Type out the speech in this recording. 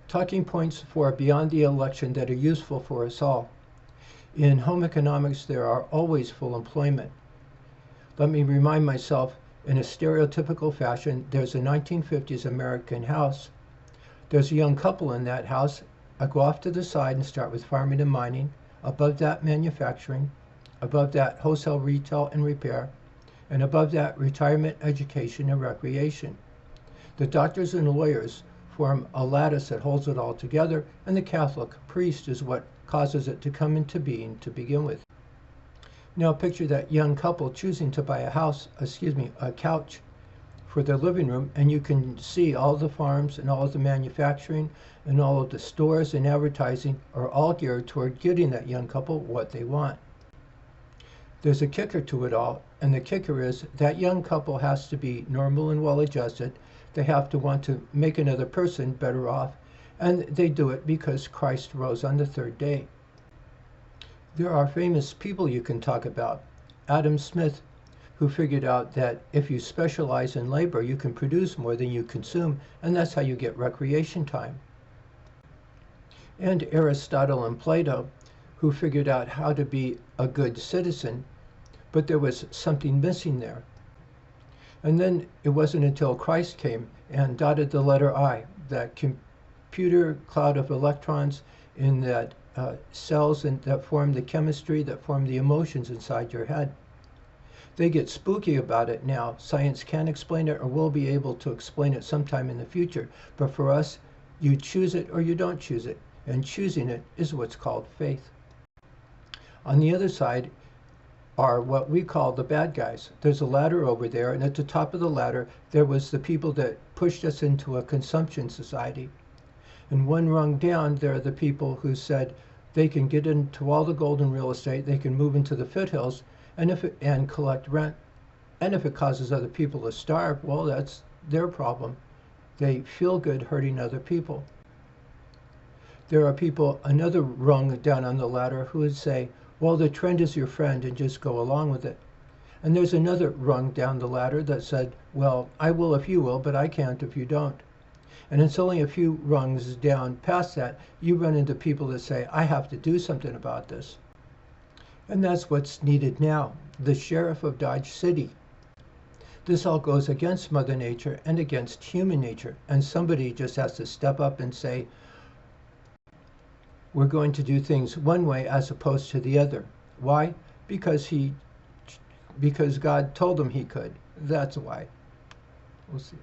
Talking points for beyond the election that are useful for us all. In home economics, there are always full employment. Let me remind myself, in a stereotypical fashion, there's a 1950s American house. There's a young couple in that house. I go off to the side and start with farming and mining. Above that, manufacturing. Above that, wholesale, retail, and repair. And above that, retirement, education, and recreation. The doctors and lawyers form a lattice that holds it all together, and the Catholic priest is what causes it to come into being to begin with. Now picture that young couple choosing to buy a couch for their living room, and you can see all the farms and all of the manufacturing and all of the stores and advertising are all geared toward getting that young couple what they want. There's a kicker to it all, and the kicker is that young couple has to be normal and well-adjusted. They have to want to make another person better off, and they do it because Christ rose on the third day. There are famous people you can talk about. Adam Smith, who figured out that if you specialize in labor, you can produce more than you consume, and that's how you get recreation time. And Aristotle and Plato, who figured out how to be a good citizen, but there was something missing there. And then it wasn't until Christ came and dotted the letter I, that computer cloud of electrons in that cells that form the chemistry, that form the emotions inside your head. They get spooky about it now. Science can't explain it, or will be able to explain it sometime in the future. But for us, you choose it or you don't choose it. And choosing it is what's called faith. On the other side are what we call the bad guys. There's a ladder over there, and at the top of the ladder, there was the people that pushed us into a consumption society. And one rung down, there are the people who said they can get into all the golden real estate, they can move into the foothills, and collect rent. And if it causes other people to starve, well, that's their problem. They feel good hurting other people. There are people, another rung down on the ladder, who would say, well, the trend is your friend and just go along with it. And there's another rung down the ladder that said, well, I will if you will, but I can't if you don't. And it's only a few rungs down past that, you run into people that say, I have to do something about this. And that's what's needed now, the sheriff of Dodge City. This all goes against Mother Nature and against human nature, and somebody just has to step up and say, we're going to do things one way as opposed to the other. Why? Because God told him he could. That's why. We'll see.